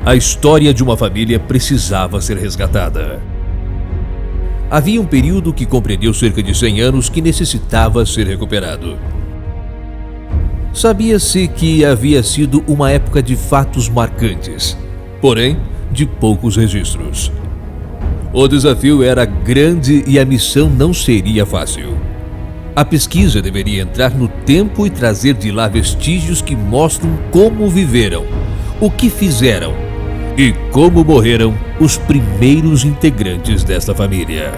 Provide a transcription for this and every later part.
A história de uma família precisava ser resgatada. Havia um período que compreendeu cerca de 100 anos que necessitava ser recuperado. Sabia-se que havia sido uma época de fatos marcantes, porém de poucos registros. O desafio era grande e a missão não seria fácil. A pesquisa deveria entrar no tempo e trazer de lá vestígios que mostram como viveram, o que fizeram e como morreram os primeiros integrantes desta família.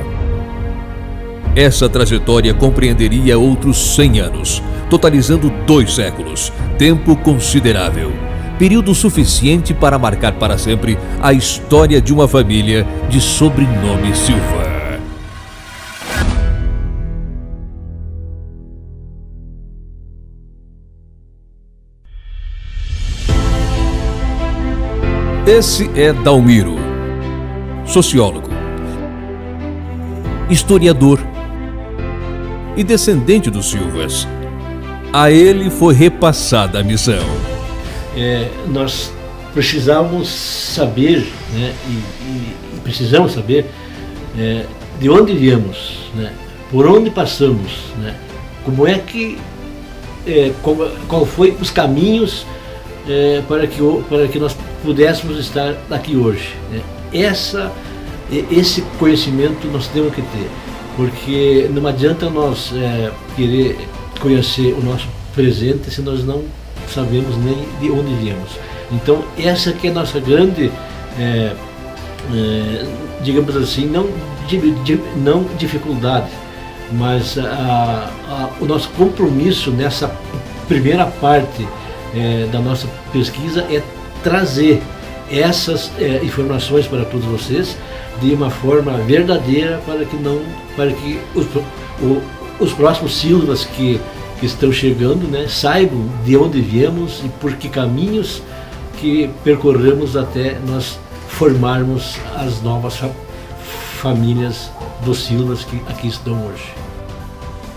Essa trajetória compreenderia outros 100 anos, totalizando 2 séculos, tempo considerável, período suficiente para marcar para sempre a história de uma família de sobrenome Silva. Esse é Dalmiro, sociólogo, historiador e descendente dos Silvas. A ele foi repassada a missão. Nós precisávamos saber, né, e precisamos saber de onde viemos, né, por onde passamos, né, como é que, qual foi os caminhos para que nós pudéssemos estar aqui hoje, né. Esse conhecimento nós temos que ter, porque não adianta nós querer conhecer o nosso presente se nós não sabemos nem de onde viemos. Então essa que é a nossa grande, digamos assim, não dificuldade, mas o nosso compromisso nessa primeira parte da nossa pesquisa é trazer essas informações para todos vocês de uma forma verdadeira, para que os próximos Silvas que estão chegando, né, saibam de onde viemos e por que caminhos que percorremos até nós formarmos as novas famílias dos Silvas que aqui estão hoje.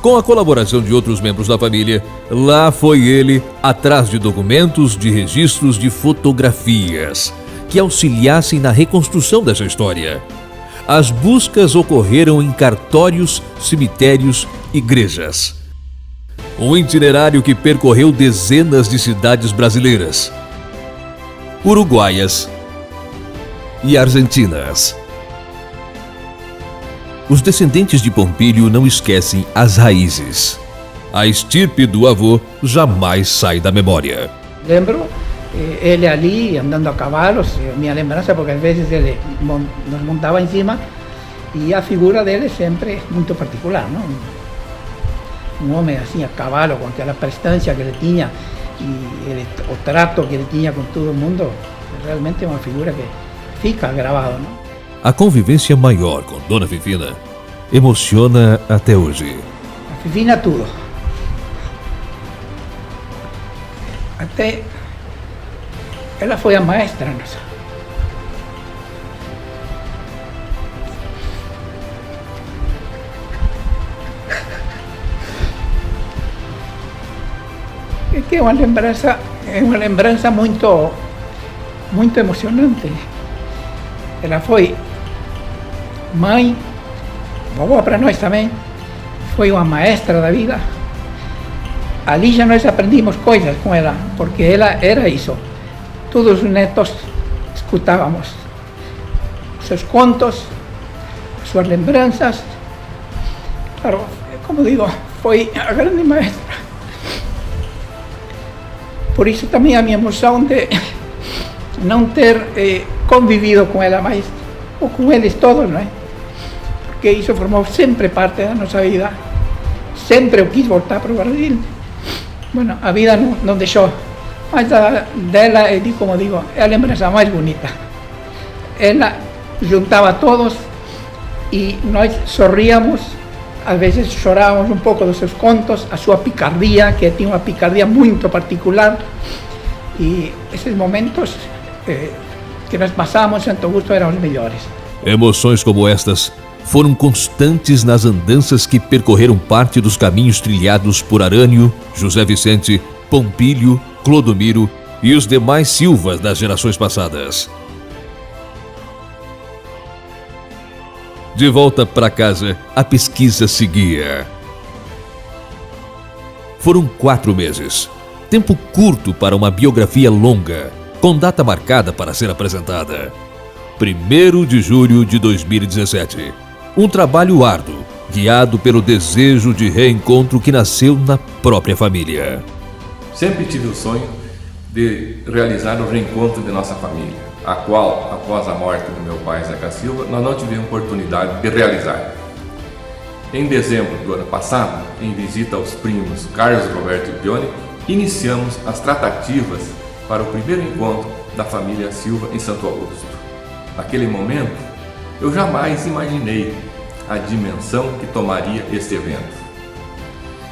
Com a colaboração de outros membros da família, lá foi ele atrás de documentos, de registros, de fotografias que auxiliassem na reconstrução dessa história. As buscas ocorreram em cartórios, cemitérios, igrejas. Um itinerário que percorreu dezenas de cidades brasileiras, uruguaias e argentinas. Os descendentes de Pompílio não esquecem as raízes. A estirpe do avô jamais sai da memória. Lembro ele ali andando a cavalos, minha lembrança, porque às vezes ele nos montava em cima e a figura dele sempre muito particular, não? Um homem assim a cavalo, com aquela prestância que ele tinha e o trato que ele tinha com todo mundo, realmente é uma figura que fica gravado, não? A convivência maior com Dona Fifina emociona até hoje. A Fifina tudo. Até ela foi a maestra nossa. É que é uma lembrança muito emocionante. Ela foi mãe, vovó para nós também, foi uma maestra da vida. Ali já nós aprendimos coisas com ela, porque ela era isso. Todos os netos escutávamos seus contos, suas lembranças. Claro, como digo, foi a grande maestra. Por isso também a minha emoção de não ter convivido com ela mais, ou com eles todos, não é? Porque isso formou sempre parte da nossa vida. Sempre eu quis voltar para o Brasil. Bueno, a vida não deixou. Mas dela, como digo, é a lembrança mais bonita. Ela juntava todos e nós sorríamos, às vezes chorávamos um pouco dos seus contos, a sua picardia, que tinha uma picardia muito particular. E esses momentos que nós passávamos em Santo Augusto eram os melhores. Emoções como estas foram constantes nas andanças que percorreram parte dos caminhos trilhados por Arânio, José Vicente, Pompílio, Clodomiro e os demais Silvas das gerações passadas. De volta para casa, a pesquisa seguia. Foram 4 meses. Tempo curto para uma biografia longa, com data marcada para ser apresentada. 1º de julho de 2017. Um trabalho árduo, guiado pelo desejo de reencontro que nasceu na própria família. Sempre tive o sonho de realizar o reencontro de nossa família, a qual, após a morte do meu pai Zeca Silva, nós não tivemos oportunidade de realizar. Em dezembro do ano passado, em visita aos primos Carlos Roberto e Johnny, iniciamos as tratativas para o primeiro encontro da família Silva em Santo Augusto. Naquele momento, eu jamais imaginei a dimensão que tomaria este evento.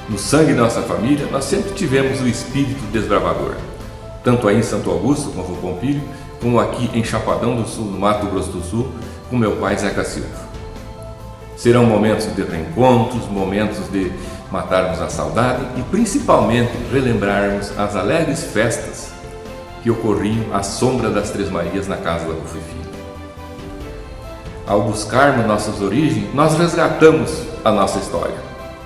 No sangue da nossa família, nós sempre tivemos o espírito desbravador, tanto aí em Santo Augusto, com o avô Pompílio, como aqui em Chapadão do Sul, no Mato Grosso do Sul, com meu pai Zeca Silva. Serão momentos de reencontros, momentos de matarmos a saudade e principalmente relembrarmos as alegres festas que ocorriam à sombra das Três Marias na casa da Fifi. Ao buscarmos nossas origens, nós resgatamos a nossa história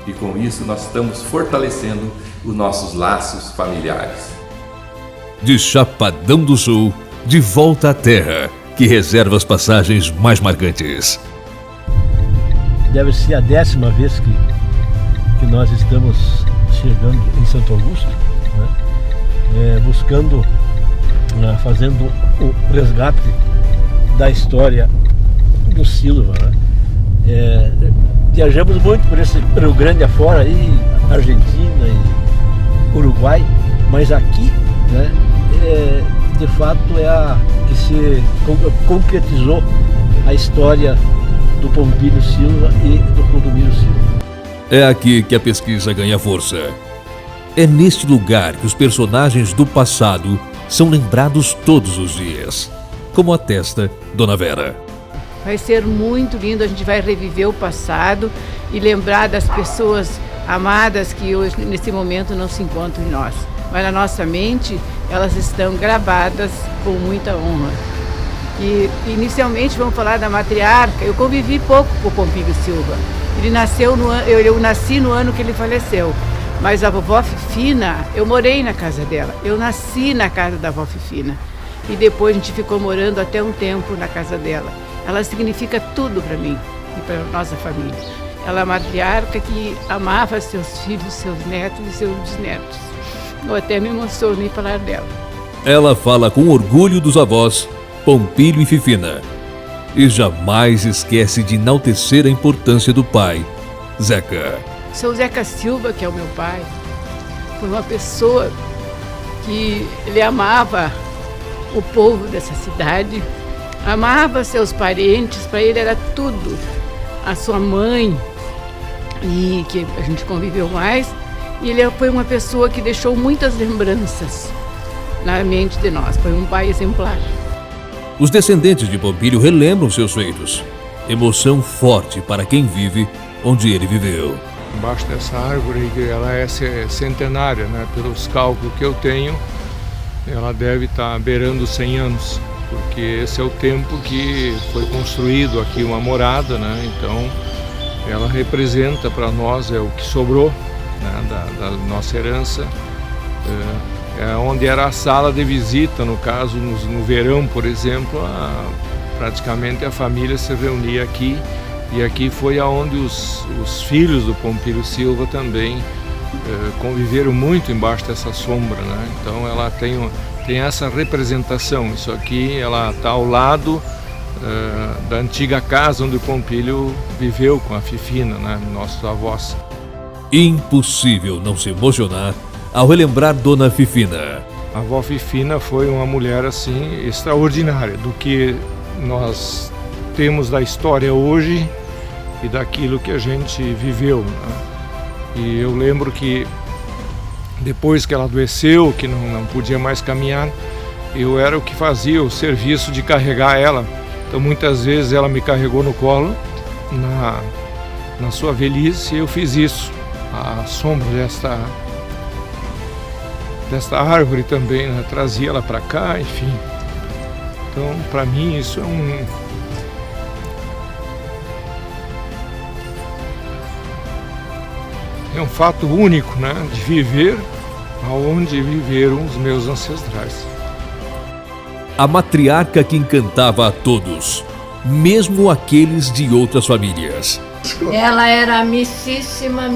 e com isso nós estamos fortalecendo os nossos laços familiares. De Chapadão do Sul, de volta à terra, que reserva as passagens mais marcantes. Deve ser a 10ª vez que nós estamos chegando em Santo Augusto, né? Buscando, fazendo o resgate da história do Silva. Né? Viajamos muito por esse Rio Grande afora, aí, Argentina e Uruguai, mas aqui, né, de fato é a que se concretizou a história do Pompílio Silva e do Clodomiro Silva. É aqui que a pesquisa ganha força. É neste lugar que os personagens do passado são lembrados todos os dias, como atesta Dona Vera. Vai ser muito lindo, a gente vai reviver o passado e lembrar das pessoas amadas que hoje, nesse momento, não se encontram em nós. Mas na nossa mente, elas estão gravadas com muita honra. E inicialmente vamos falar da matriarca. Eu convivi pouco com o Pompílio Silva. Ele nasceu eu nasci no ano que ele faleceu. Mas a vovó Fifina, eu morei na casa dela. Eu nasci na casa da vovó Fifina. E depois a gente ficou morando até um tempo na casa dela. Ela significa tudo para mim e para a nossa família. Ela é a matriarca que amava seus filhos, seus netos e seus bisnetos. Eu até me emociono em falar dela. Ela fala com orgulho dos avós, Pompílio e Fifina. E jamais esquece de enaltecer a importância do pai, Zeca. Seu Zeca Silva, que é o meu pai, foi uma pessoa que ele amava o povo dessa cidade, amava seus parentes, para ele era tudo. A sua mãe, e que a gente conviveu mais, e ele foi uma pessoa que deixou muitas lembranças na mente de nós, foi um pai exemplar. Os descendentes de Pompílio relembram seus feitos. Emoção forte para quem vive onde ele viveu. Embaixo dessa árvore, ela é centenária, né? Pelos cálculos que eu tenho, ela deve estar beirando 100 anos, porque esse é o tempo que foi construído aqui uma morada, né? Então, ela representa para nós, é o que sobrou, né? da nossa herança, é onde era a sala de visita, no caso, no verão, por exemplo, praticamente a família se reunia aqui, e aqui foi aonde os filhos do Pompílio Silva também conviveram muito embaixo dessa sombra, né? Então ela tem essa representação. Isso aqui, ela está ao lado da antiga casa onde o Pompílio viveu com a Fifina, né? Nossos avós. Impossível não se emocionar ao relembrar Dona Fifina. A avó Fifina foi uma mulher assim extraordinária, do que nós temos da história hoje e daquilo que a gente viveu, né? E eu lembro que depois que ela adoeceu, que não podia mais caminhar, eu era o que fazia o serviço de carregar ela. Então muitas vezes ela me carregou no colo, na sua velhice, e eu fiz isso. A sombra desta árvore também, né? Trazia ela para cá, enfim. É um fato único, né? De viver aonde viveram os meus ancestrais. A matriarca que encantava a todos, mesmo aqueles de outras famílias. Ela era amicíssima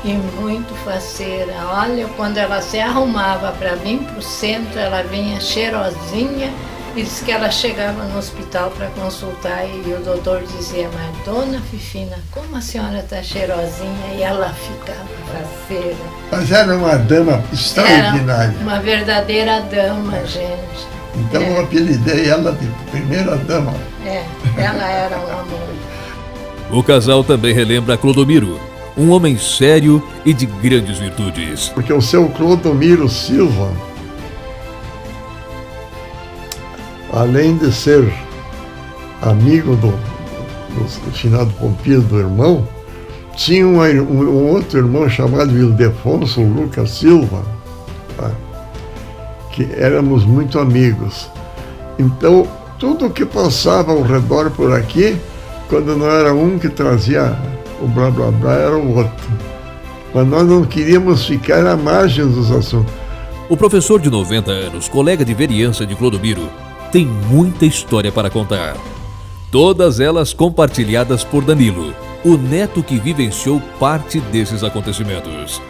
e muito faceira. Olha, quando ela se arrumava para vir para o centro, ela vinha cheirosinha e disse que ela chegava no hospital para consultar e o doutor dizia: mas dona Fifina, como a senhora está cheirosinha? E ela ficava faceira. Mas era uma dama extraordinária. Era uma verdadeira dama, gente. Então eu apelidei ela de primeira dama. Ela era um amor. O casal também relembra Clodomiro, um homem sério e de grandes virtudes. Porque o seu Clodomiro Silva, além de ser amigo do finado Pompilho, do irmão, tinha um outro irmão chamado Ildefonso Lucas Silva, tá? Que éramos muito amigos. Então, tudo que passava ao redor por aqui, quando não era um que trazia o blá blá blá, era o outro. Mas nós não queríamos ficar à margem dos assuntos. O professor de 90 anos, colega de vereança de Clodomiro, tem muita história para contar. Todas elas compartilhadas por Danilo, o neto que vivenciou parte desses acontecimentos.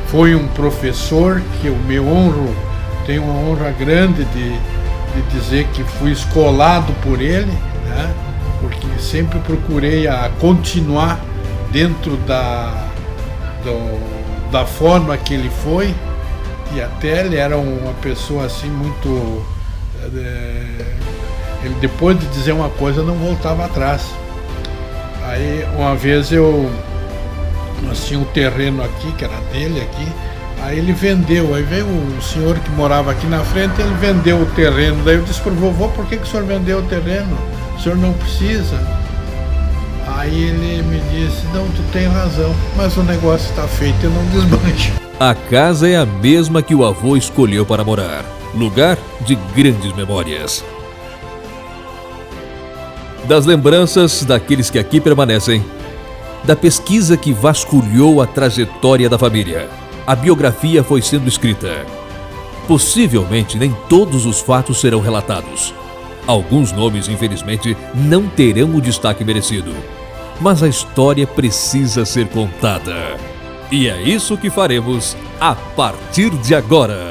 Foi um professor que eu me honro, tenho uma honra grande de dizer que fui escolado por ele, né? Porque sempre procurei a continuar dentro da forma que ele foi, e até ele era uma pessoa assim muito... ele, depois de dizer uma coisa, não voltava atrás. Aí uma vez nós tínhamos um terreno aqui, que era dele aqui, aí ele vendeu, aí veio o senhor que morava aqui na frente, ele vendeu o terreno, daí eu disse pro vovô: por que o senhor vendeu o terreno? O senhor não precisa. Aí ele me disse: não, tu tem razão, mas o negócio está feito, eu não desmancho. A casa é a mesma que o avô escolheu para morar, lugar de grandes memórias. Das lembranças daqueles que aqui permanecem, da pesquisa que vasculhou a trajetória da família, a biografia foi sendo escrita. Possivelmente nem todos os fatos serão relatados. Alguns nomes, infelizmente, não terão o destaque merecido. Mas a história precisa ser contada. E é isso que faremos a partir de agora.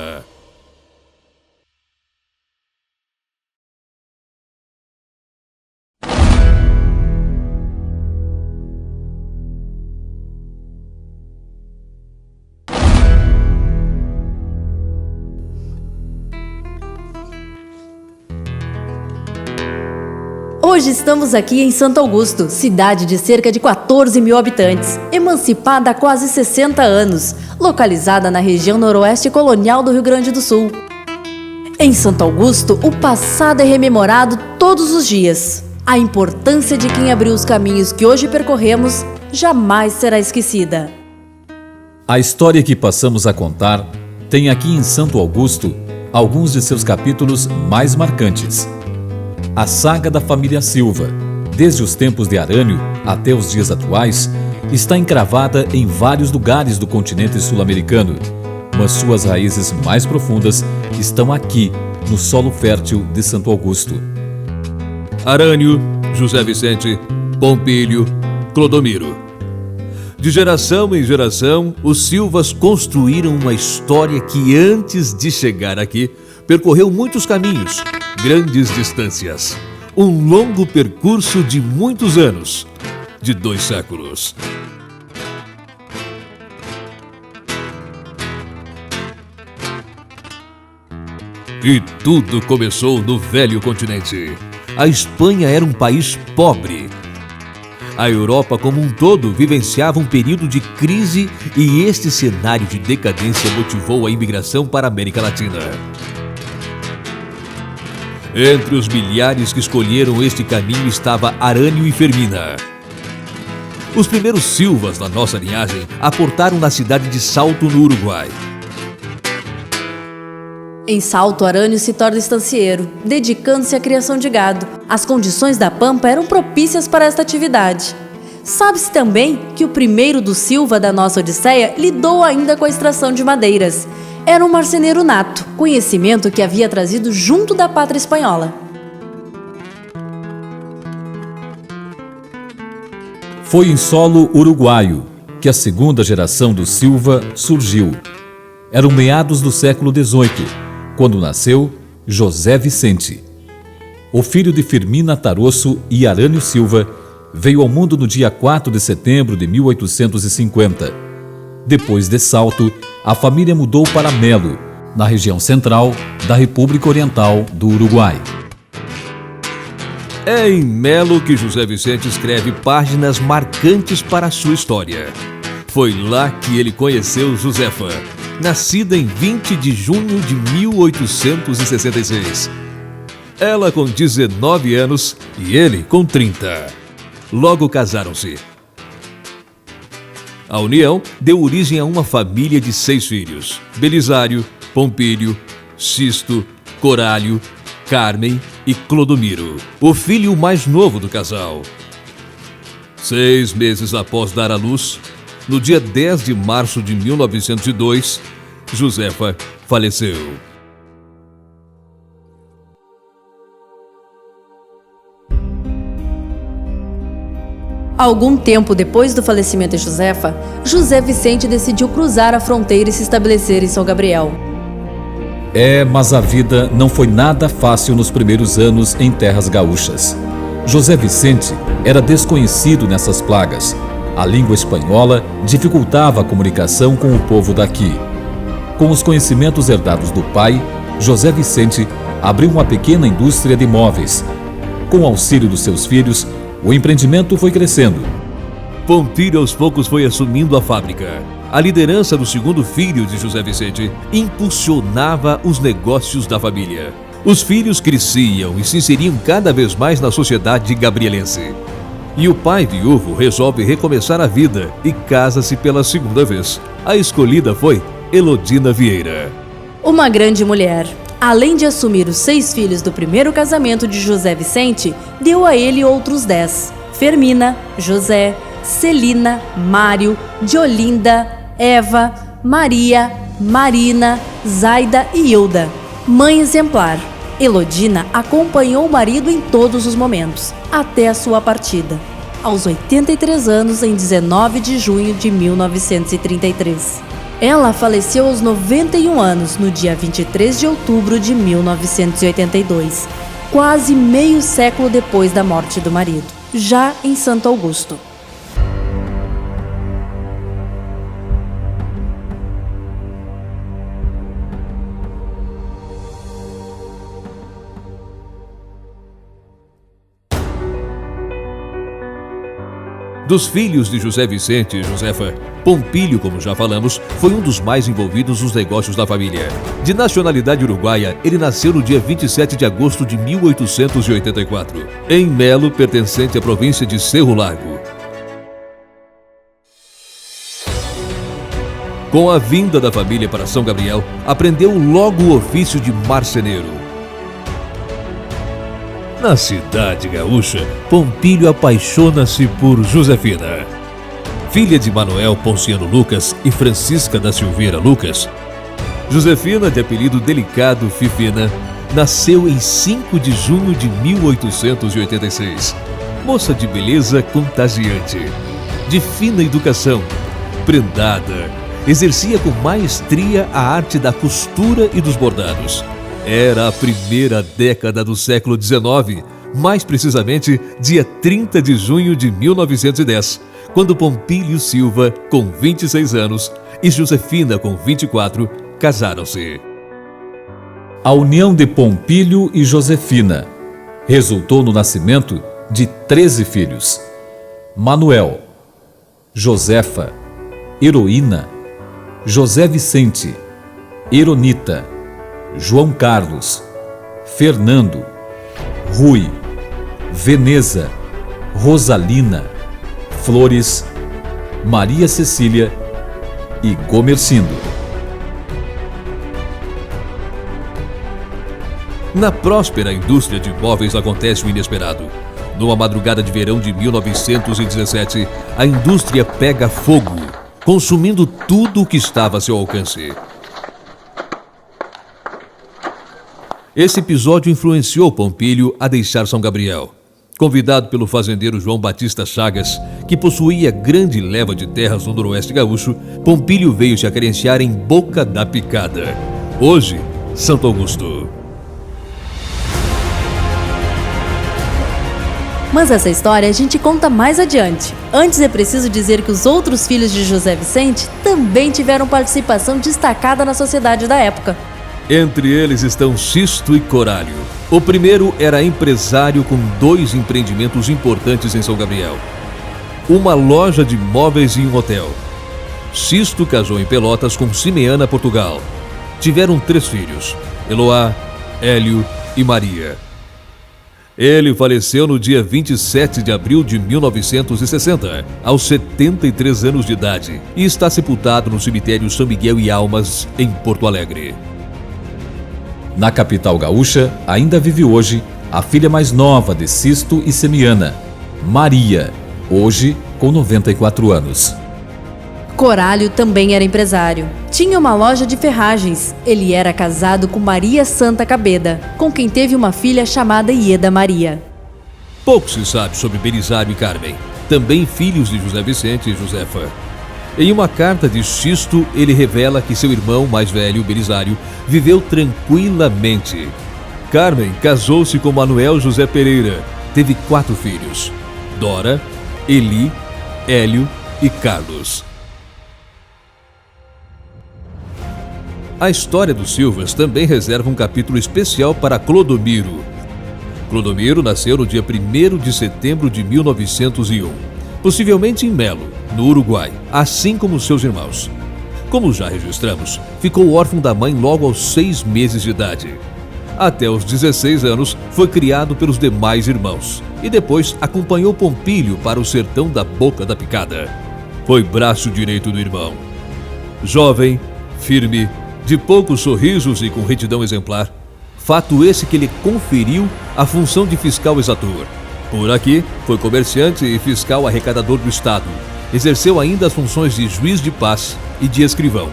Hoje estamos aqui em Santo Augusto, cidade de cerca de 14 mil habitantes, emancipada há quase 60 anos, localizada na região noroeste colonial do Rio Grande do Sul. Em Santo Augusto, o passado é rememorado todos os dias. A importância de quem abriu os caminhos que hoje percorremos jamais será esquecida. A história que passamos a contar tem aqui em Santo Augusto alguns de seus capítulos mais marcantes. A saga da família Silva, desde os tempos de Arânio até os dias atuais, está encravada em vários lugares do continente sul-americano, mas suas raízes mais profundas estão aqui, no solo fértil de Santo Augusto. Arânio, José Vicente, Pompílio, Clodomiro. De geração em geração, os Silvas construíram uma história que, antes de chegar aqui, percorreu muitos caminhos, grandes distâncias. Um longo percurso de muitos anos, de 2 séculos. E tudo começou no velho continente. A Espanha era um país pobre. A Europa como um todo vivenciava um período de crise e este cenário de decadência motivou a imigração para a América Latina. Entre os milhares que escolheram este caminho estava Arânio e Fermina. Os primeiros Silvas da nossa linhagem aportaram na cidade de Salto, no Uruguai. Em Salto, Arânio se torna estancieiro, dedicando-se à criação de gado. As condições da pampa eram propícias para esta atividade. Sabe-se também que o primeiro do Silva da nossa Odisseia lidou ainda com a extração de madeiras. Era um marceneiro nato, conhecimento que havia trazido junto da pátria espanhola. Foi em solo uruguaio que a segunda geração do Silva surgiu. Eram meados do século XVIII, quando nasceu José Vicente. O filho de Firmina Tarosso e Arânio Silva veio ao mundo no dia 4 de setembro de 1850. Depois de Salto, a família mudou para Melo, na região central da República Oriental do Uruguai. É em Melo que José Vicente escreve páginas marcantes para a sua história. Foi lá que ele conheceu Josefa, nascida em 20 de junho de 1866. Ela com 19 anos e ele com 30. Logo casaram-se. A união deu origem a uma família de 6 filhos: Belisário, Pompílio, Sisto, Corálio, Carmen e Clodomiro, o filho mais novo do casal. 6 meses após dar à luz, no dia 10 de março de 1902, Josefa faleceu. Algum tempo depois do falecimento de Josefa, José Vicente decidiu cruzar a fronteira e se estabelecer em São Gabriel. Mas a vida não foi nada fácil nos primeiros anos em terras gaúchas. José Vicente era desconhecido nessas plagas. A língua espanhola dificultava a comunicação com o povo daqui. Com os conhecimentos herdados do pai, José Vicente abriu uma pequena indústria de móveis. Com o auxílio dos seus filhos, o empreendimento foi crescendo. Pompílio aos poucos foi assumindo a fábrica. A liderança do segundo filho de José Vicente impulsionava os negócios da família. Os filhos cresciam e se inseriam cada vez mais na sociedade gabrielense. E o pai viúvo resolve recomeçar a vida e casa-se pela segunda vez. A escolhida foi Elodina Vieira. Uma grande mulher. Além de assumir os 6 filhos do primeiro casamento de José Vicente, deu a ele outros 10. Fermina, José, Celina, Mário, Diolinda, Eva, Maria, Marina, Zaida e Hilda. Mãe exemplar, Elodina acompanhou o marido em todos os momentos, até a sua partida, aos 83 anos, em 19 de junho de 1933. Ela faleceu aos 91 anos, no dia 23 de outubro de 1982, quase meio século depois da morte do marido, já em Santo Augusto. Dos filhos de José Vicente e Josefa, Pompílio, como já falamos, foi um dos mais envolvidos nos negócios da família. De nacionalidade uruguaia, ele nasceu no dia 27 de agosto de 1884, em Melo, pertencente à província de Cerro Largo. Com a vinda da família para São Gabriel, aprendeu logo o ofício de marceneiro. Na cidade gaúcha, Pompílio apaixona-se por Josefina. Filha de Manuel Ponciano Lucas e Francisca da Silveira Lucas, Josefina, de apelido delicado Fifina, nasceu em 5 de junho de 1886. Moça de beleza contagiante, de fina educação, prendada, exercia com maestria a arte da costura e dos bordados. Era a primeira década do século XIX, mais precisamente dia 30 de junho de 1910, quando Pompílio Silva, com 26 anos, e Josefina, com 24, casaram-se. A união de Pompílio e Josefina resultou no nascimento de 13 filhos: Manuel, Josefa, Heroína, José Vicente, Eronita, João Carlos, Fernando, Rui, Veneza, Rosalina, Flores, Maria Cecília e Gomercindo. Na próspera indústria de móveis acontece o inesperado. Numa madrugada de verão de 1917, a indústria pega fogo, consumindo tudo o que estava a seu alcance. Esse episódio influenciou Pompílio a deixar São Gabriel. Convidado pelo fazendeiro João Batista Chagas, que possuía grande leva de terras no noroeste gaúcho, Pompílio veio se acrenciar em Boca da Picada, hoje Santo Augusto. Mas essa história a gente conta mais adiante. Antes é preciso dizer que os outros filhos de José Vicente também tiveram participação destacada na sociedade da época. Entre eles estão Sisto e Corálio. O primeiro era empresário com 2 empreendimentos importantes em São Gabriel: uma loja de móveis e um hotel. Sisto casou em Pelotas com Simeana Portugal. Tiveram 3 filhos: Eloá, Hélio e Maria. Ele faleceu no dia 27 de abril de 1960, aos 73 anos de idade, e está sepultado no cemitério São Miguel e Almas, em Porto Alegre. Na capital gaúcha, ainda vive hoje a filha mais nova de Sisto e Simeana, Maria, hoje com 94 anos. Corálio também era empresário. Tinha uma loja de ferragens. Ele era casado com Maria Santa Cabeda, com quem teve uma filha chamada Ieda Maria. Pouco se sabe sobre Belisário e Carmen, também filhos de José Vicente e Josefa. Em uma carta de Sisto, ele revela que seu irmão mais velho, Belisário, viveu tranquilamente. Carmen casou-se com Manuel José Pereira. Teve 4 filhos: Dora, Eli, Hélio e Carlos. A história dos Silvas também reserva um capítulo especial para Clodomiro. Clodomiro nasceu no dia 1º de setembro de 1901, possivelmente em Melo, no Uruguai, assim como seus irmãos. Como já registramos, ficou órfão da mãe logo aos 6 meses de idade. Até os 16 anos, foi criado pelos demais irmãos e depois acompanhou Pompílio para o sertão da Boca da Picada. Foi braço direito do irmão. Jovem, firme, de poucos sorrisos e com retidão exemplar, fato esse que lhe conferiu a função de fiscal exator. Por aqui, foi comerciante e fiscal arrecadador do Estado. Exerceu ainda as funções de juiz de paz e de escrivão.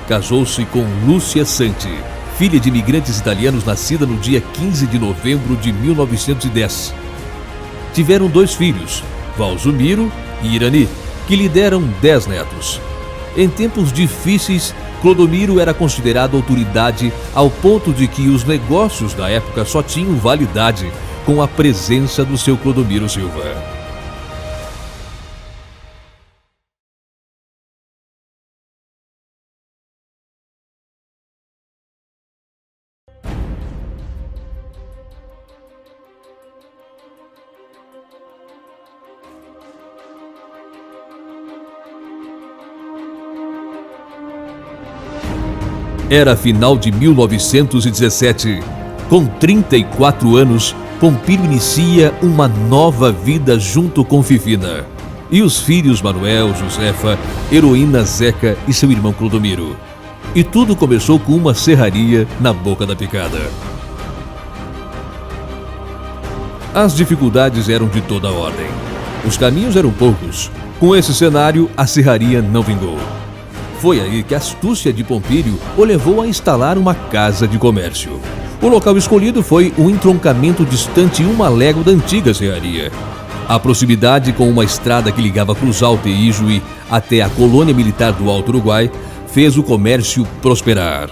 Casou-se com Lúcia Santi, filha de imigrantes italianos nascida no dia 15 de novembro de 1910. Tiveram 2 filhos, Valzumiro e Irani, que lhe deram 10 netos. Em tempos difíceis, Clodomiro era considerado autoridade ao ponto de que os negócios da época só tinham validade com a presença do seu Clodomiro Silva. Era final de 1917. Com 34 anos, Pompílio inicia uma nova vida junto com Fifina. E os filhos Manuel, Josefa, Heroína Zeca e seu irmão Clodomiro. E tudo começou com uma serraria na Boca da Picada. As dificuldades eram de toda ordem. Os caminhos eram poucos. Com esse cenário, a serraria não vingou. Foi aí que a astúcia de Pompílio o levou a instalar uma casa de comércio. O local escolhido foi um entroncamento distante 1 légua da antiga serraria. A proximidade com uma estrada que ligava Cruz Alta e Ijuí até a colônia militar do Alto Uruguai fez o comércio prosperar.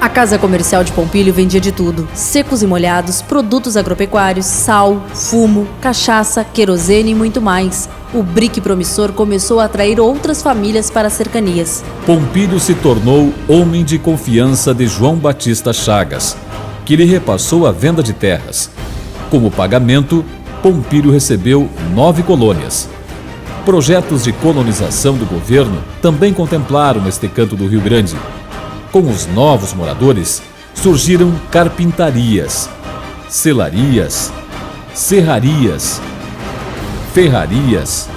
A casa comercial de Pompílio vendia de tudo: secos e molhados, produtos agropecuários, sal, fumo, cachaça, querosene e muito mais. O brique promissor começou a atrair outras famílias para as cercanias. Pompílio se tornou homem de confiança de João Batista Chagas, que lhe repassou a venda de terras. Como pagamento, Pompílio recebeu 9 colônias. Projetos de colonização do governo também contemplaram este canto do Rio Grande. Com os novos moradores, surgiram carpintarias, selarias, serrarias, ferrarias,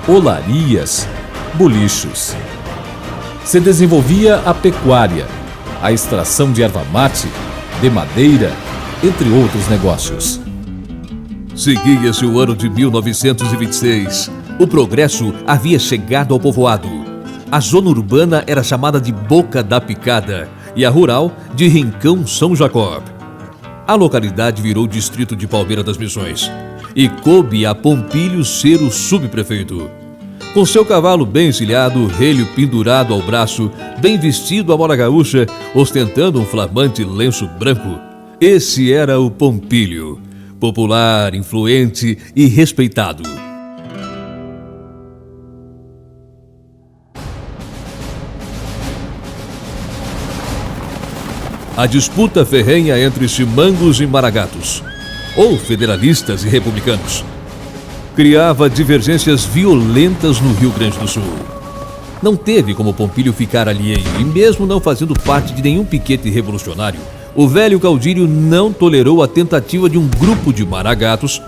olarias, bolichos. Se desenvolvia a pecuária, a extração de erva mate, de madeira, entre outros negócios. Seguia-se o ano de 1926. O progresso havia chegado ao povoado. A zona urbana era chamada de Boca da Picada e a rural de Rincão São Jacob. A localidade virou distrito de Palmeira das Missões e coube a Pompílio ser o subprefeito. Com seu cavalo bem encilhado, relho pendurado ao braço, bem vestido à moda gaúcha, ostentando um flamante lenço branco, esse era o Pompílio, popular, influente e respeitado. A disputa ferrenha entre chimangos e maragatos, ou federalistas e republicanos, criava divergências violentas no Rio Grande do Sul. Não teve como Pompílio ficar alheio, e mesmo não fazendo parte de nenhum piquete revolucionário, o velho caudilho não tolerou a tentativa de um grupo de maragatos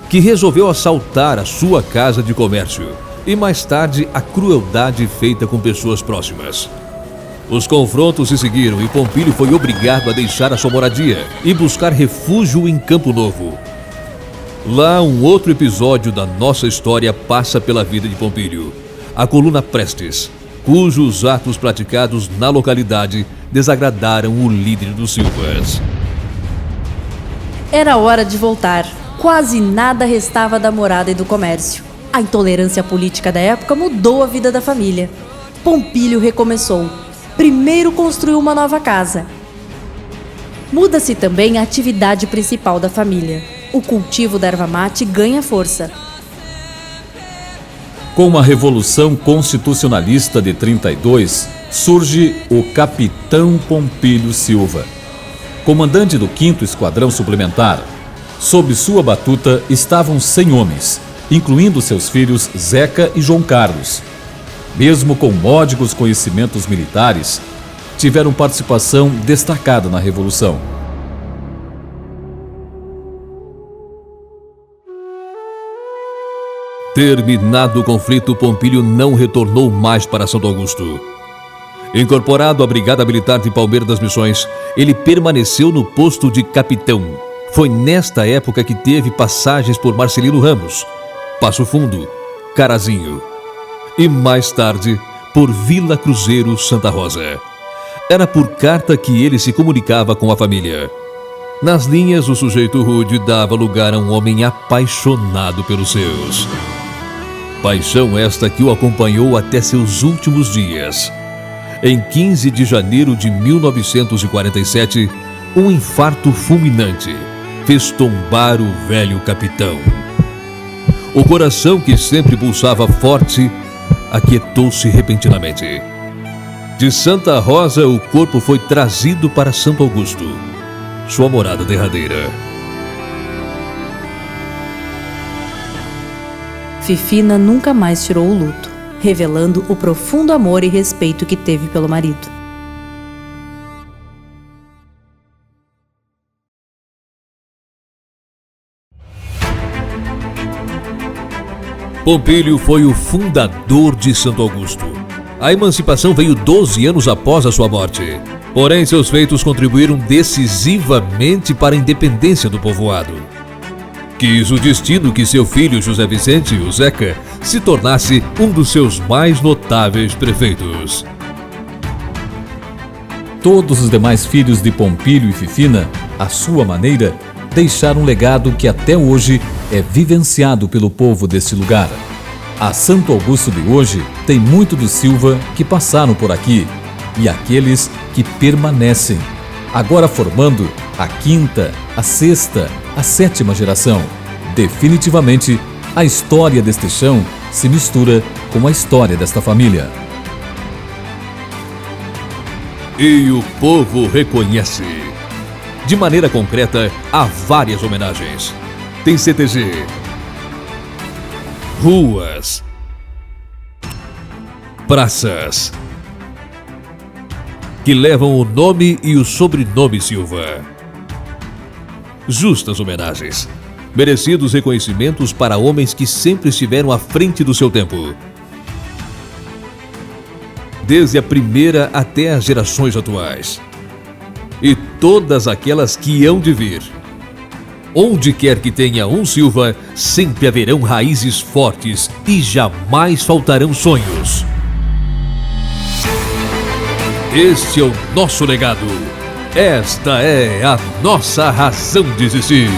que resolveu assaltar a sua casa de comércio e mais tarde a crueldade feita com pessoas próximas. Os confrontos se seguiram e Pompílio foi obrigado a deixar a sua moradia e buscar refúgio em Campo Novo. Lá, um outro episódio da nossa história passa pela vida de Pompílio, a coluna Prestes, cujos atos praticados na localidade desagradaram o líder dos Silvas. Era hora de voltar. Quase nada restava da morada e do comércio. A intolerância política da época mudou a vida da família. Pompílio recomeçou. Primeiro construiu uma nova casa. Muda-se também a atividade principal da família. O cultivo da erva mate ganha força. Com a Revolução Constitucionalista de 32, surge o Capitão Pompílio Silva, comandante do 5º Esquadrão Suplementar. Sob sua batuta estavam 100 homens, incluindo seus filhos Zeca e João Carlos. Mesmo com módicos conhecimentos militares, tiveram participação destacada na Revolução. Terminado o conflito, Pompílio não retornou mais para Santo Augusto. Incorporado à Brigada Militar de Palmeira das Missões, ele permaneceu no posto de capitão. Foi nesta época que teve passagens por Marcelino Ramos, Passo Fundo, Carazinho e mais tarde por Vila Cruzeiro, Santa Rosa. Era por carta que ele se comunicava com a família. Nas linhas, o sujeito rude dava lugar a um homem apaixonado pelos seus. Paixão esta que o acompanhou até seus últimos dias. Em 15 de janeiro de 1947, um infarto fulminante fez tombar o velho capitão. O coração, que sempre pulsava forte, aquietou-se repentinamente. De Santa Rosa, o corpo foi trazido para Santo Augusto, sua morada derradeira. Fifina nunca mais tirou o luto, revelando o profundo amor e respeito que teve pelo marido. Pompílio foi o fundador de Santo Augusto. A emancipação veio 12 anos após a sua morte. Porém, seus feitos contribuíram decisivamente para a independência do povoado. Quis o destino que seu filho José Vicente, o Zeca, se tornasse um dos seus mais notáveis prefeitos. Todos os demais filhos de Pompílio e Fifina, à sua maneira, deixaram um legado que até hoje é vivenciado pelo povo deste lugar. A Santo Augusto de hoje tem muito dos Silva que passaram por aqui e aqueles que permanecem, agora formando a 5ª, a 6ª, a 7ª geração. Definitivamente, a história deste chão se mistura com a história desta família. E o povo reconhece. De maneira concreta, há várias homenagens. Tem CTG, ruas, praças, que levam o nome e o sobrenome Silva. Justas homenagens, merecidos reconhecimentos para homens que sempre estiveram à frente do seu tempo. Desde a primeira até as gerações atuais. E todas aquelas que hão de vir. Onde quer que tenha um Silva, sempre haverão raízes fortes e jamais faltarão sonhos. Este é o nosso legado. Esta é a nossa razão de existir.